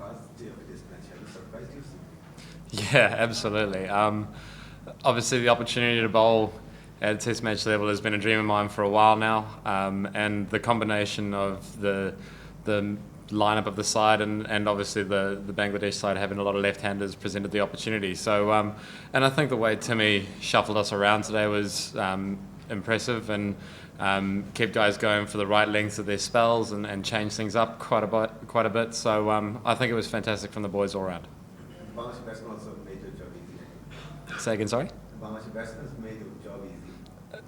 first day of this match, have you surprised yourself? Yeah, absolutely. Obviously, the opportunity to bowl at Test match level has been a dream of mine for a while now, and the combination of the lineup of the side and obviously the Bangladesh side having a lot of left-handers presented the opportunity. So, and I think the way Timmy shuffled us around today was impressive and kept guys going for the right lengths of their spells and changed things up quite a bit. So I think it was fantastic from the boys all round. Bangladeshi batsmen also made your job easy. Say again, sorry? Bangladeshi batsmen made your job easy.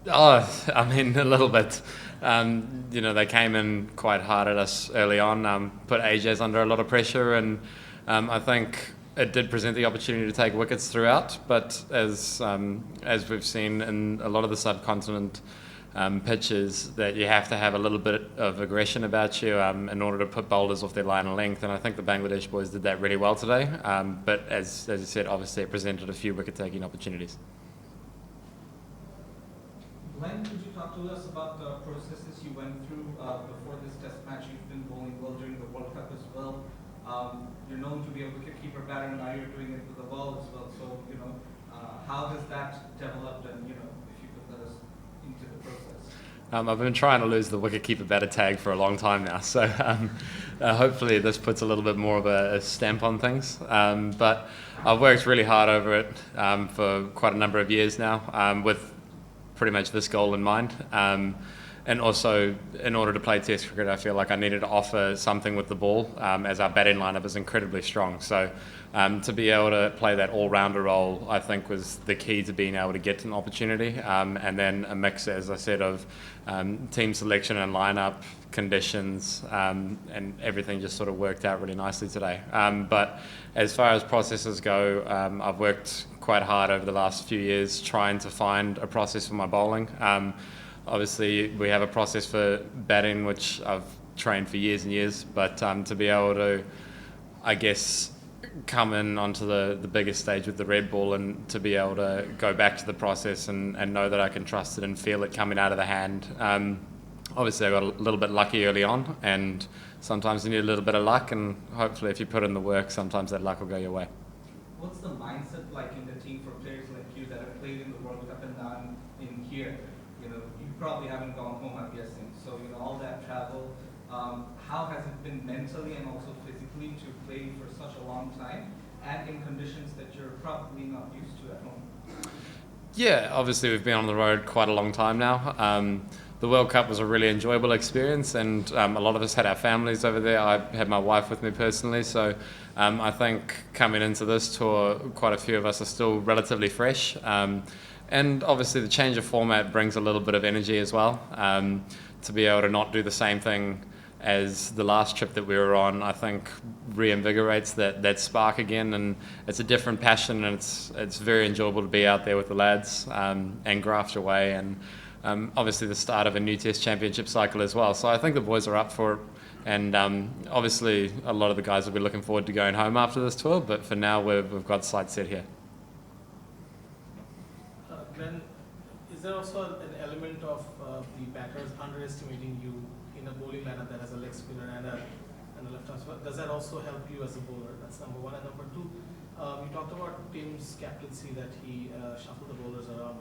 Oh, I mean, a little bit. They came in quite hard at us early on, put AJs under a lot of pressure, and I think it did present the opportunity to take wickets throughout. But as we've seen in a lot of the subcontinent pitches, that you have to have a little bit of aggression about you in order to put bowlers off their line of length, and I think the Bangladesh boys did that really well today. But as you said, obviously it presented a few wicket-taking opportunities. Glenn, could you talk to us about the processes you went through before this test match? You've been bowling well during the World Cup as well. You're known to be a wicket-keeper batter, and now you're doing it with the ball as well. So, how has that developed, and, if you could let us into the process? I've been trying to lose the wicket-keeper batter tag for a long time now, so hopefully this puts a little bit more of a stamp on things. But I've worked really hard over it for quite a number of years now, with pretty much this goal in mind. And also, in order to play Test cricket, I feel like I needed to offer something with the ball, as our batting lineup is incredibly strong. So to be able to play that all-rounder role, I think, was the key to being able to get an opportunity. And then a mix, as I said, of team selection and lineup, conditions, and everything just sort of worked out really nicely today. But as far as processes go, I've worked quite hard over the last few years trying to find a process for my bowling. Obviously, we have a process for batting, which I've trained for years and years, but to be able to, I guess, come in onto the biggest stage with the red ball and to be able to go back to the process and know that I can trust it and feel it coming out of the hand. Obviously, I got a little bit lucky early on, and sometimes you need a little bit of luck, and hopefully if you put in the work, sometimes that luck will go your way. What's the mindset like in the team for players like you that have played in the World Cup and now in here? You probably haven't gone home, I'm guessing. So, all that travel, how has it been mentally and also physically to play for such a long time and in conditions that you're probably not used to at home? Yeah, obviously we've been on the road quite a long time now. The World Cup was a really enjoyable experience, and a lot of us had our families over there. I had my wife with me personally, so I think coming into this tour, quite a few of us are still relatively fresh. And obviously the change of format brings a little bit of energy as well. To be able to not do the same thing as the last trip that we were on, I think reinvigorates that spark again, and it's a different passion, and it's very enjoyable to be out there with the lads and graft away, and obviously the start of a new Test Championship cycle as well. So I think the boys are up for it, and obviously a lot of the guys will be looking forward to going home after this tour, but for now we've got sights set here. Glenn, is there also an element of the batters underestimating you in a bowling lineup that has a leg spinner and a left arm spinner? Does that also help you as a bowler? That's number one. And number two, you talked about Tim's captaincy, that he shuffled the bowlers around.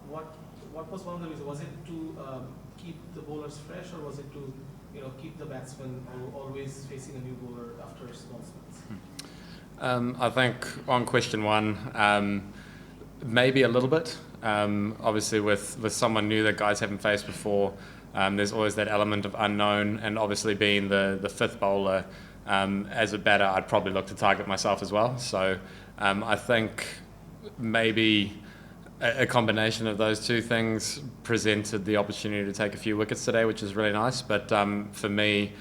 What was one of the reasons? Was it to keep the bowlers fresh, or was it to keep the batsman always facing a new bowler after small spells? I think on question one, maybe a little bit. Obviously with someone new that guys haven't faced before, there's always that element of unknown, and obviously being the fifth bowler, as a batter I'd probably look to target myself as well. So I think maybe a combination of those two things presented the opportunity to take a few wickets today, which is really nice. But for me,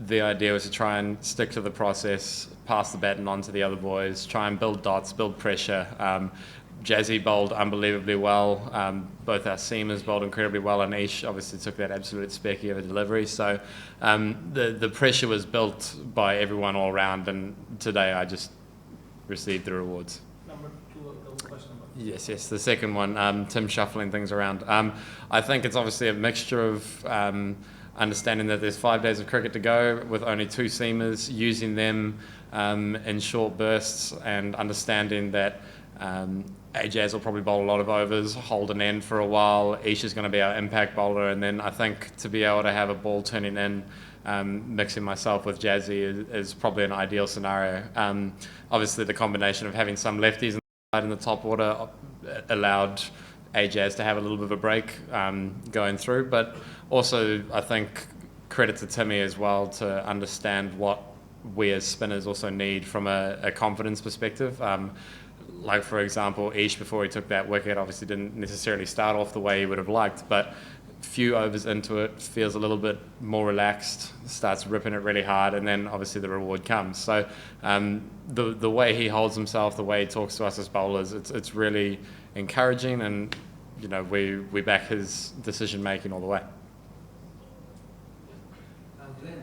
the idea was to try and stick to the process, pass the baton on to the other boys, try and build dots, build pressure. Jazzy bowled unbelievably well. Both our seamers bowled incredibly well, and Ish obviously took that absolute specky of a delivery. So the pressure was built by everyone all round, and today I just received the rewards. Number two, the question about. Yes, the second one, Tim shuffling things around. I think it's obviously a mixture of understanding that there's 5 days of cricket to go with only 2 seamers, using them in short bursts, and understanding that Ajaz will probably bowl a lot of overs, hold an end for a while. Isha's going to be our impact bowler, and then I think to be able to have a ball turning in, mixing myself with Jazzy is probably an ideal scenario. Obviously, the combination of having some lefties in the top order allowed Ajaz to have a little bit of a break going through, but also I think credit to Timmy as well to understand what we as spinners also need from a confidence perspective. Like, for example, Ish, before he took that wicket, obviously didn't necessarily start off the way he would have liked, but few overs into it, feels a little bit more relaxed, starts ripping it really hard, and then obviously the reward comes. So the way he holds himself, the way he talks to us as bowlers, it's really encouraging, and you know, we back his decision making all the way. Glenn,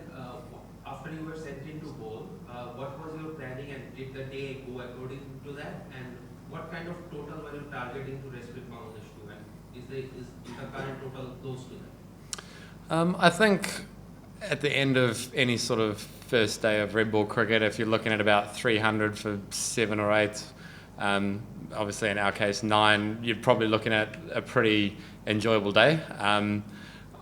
after you were sent in to bowl, what was your planning, and did the day go according to that? And what kind of total were you targeting to restrict Bangladesh to? And is the current total close to that? I think at the end of any sort of first day of red ball cricket, if you're looking at about 300 for 7 or 8, obviously in our case 9, you're probably looking at a pretty enjoyable day.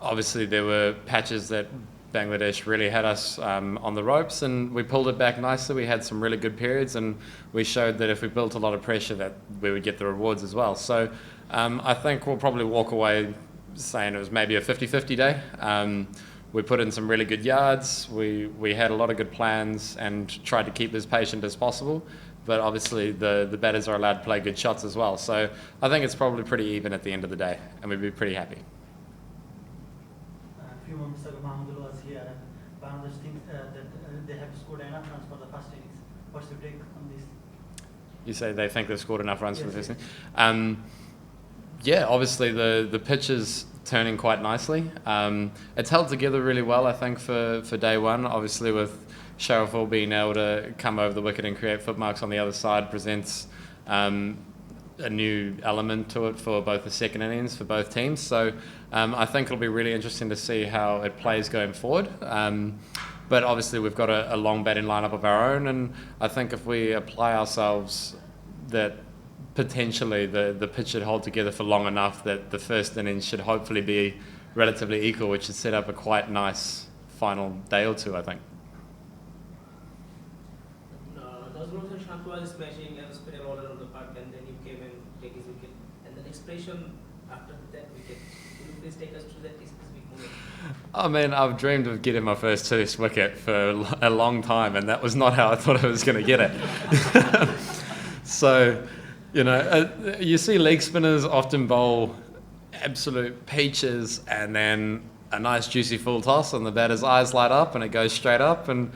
Obviously there were patches that Bangladesh really had us on the ropes, and we pulled it back nicely. We had some really good periods, and we showed that if we built a lot of pressure that we would get the rewards as well. So I think we'll probably walk away saying it was maybe a 50-50 day. We put in some really good yards, we had a lot of good plans and tried to keep as patient as possible, but obviously the batters are allowed to play good shots as well. So I think it's probably pretty even at the end of the day, and we'd be pretty happy. A few months ago, Mahmoud was here, and Bangladesh thinks that they have scored enough runs for the first innings. What's your take on this? You say they think they've scored enough runs for the first Yes. inning? Yeah, obviously the pitch is turning quite nicely. It's held together really well, I think, for day one. Obviously with Sher-e being able to come over the wicket and create footmarks on the other side presents a new element to it for both the second innings for both teams. So I think it'll be really interesting to see how it plays going forward. But obviously we've got a long batting lineup of our own, and I think if we apply ourselves, that potentially the pitch should hold together for long enough that the first innings should hopefully be relatively equal, which should set up a quite nice final day or two, I think. Dutch-Bangla Shant was smashing and spinning all around the park, and then you came and take his wicket. And the expression after that wicket, will you please take us through that specific moment? I mean, I've dreamed of getting my first Test wicket for a long time, and that was not how I thought I was going to get it. So, you know, you see leg spinners often bowl absolute peaches and then a nice juicy full toss, and the batter's eyes light up and it goes straight up. And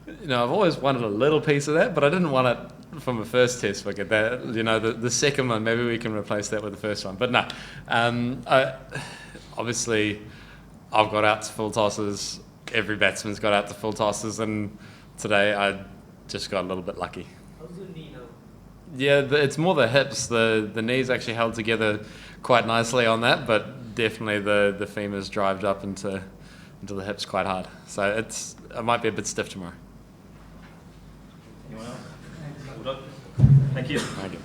you know, I've always wanted a little piece of that, but I didn't want it from a first Test wicket. That, you know, the second one, maybe we can replace that with the first one. But no, obviously I've got out to full tosses. Every batsman's got out to full tosses, and today I just got a little bit lucky. How's your knee now? Yeah, it's more the hips. The knees actually held together quite nicely on that, but definitely the femurs drived up into the hips quite hard. So it might be a bit stiff tomorrow. Anyone else? All done. Thank you. Thank you.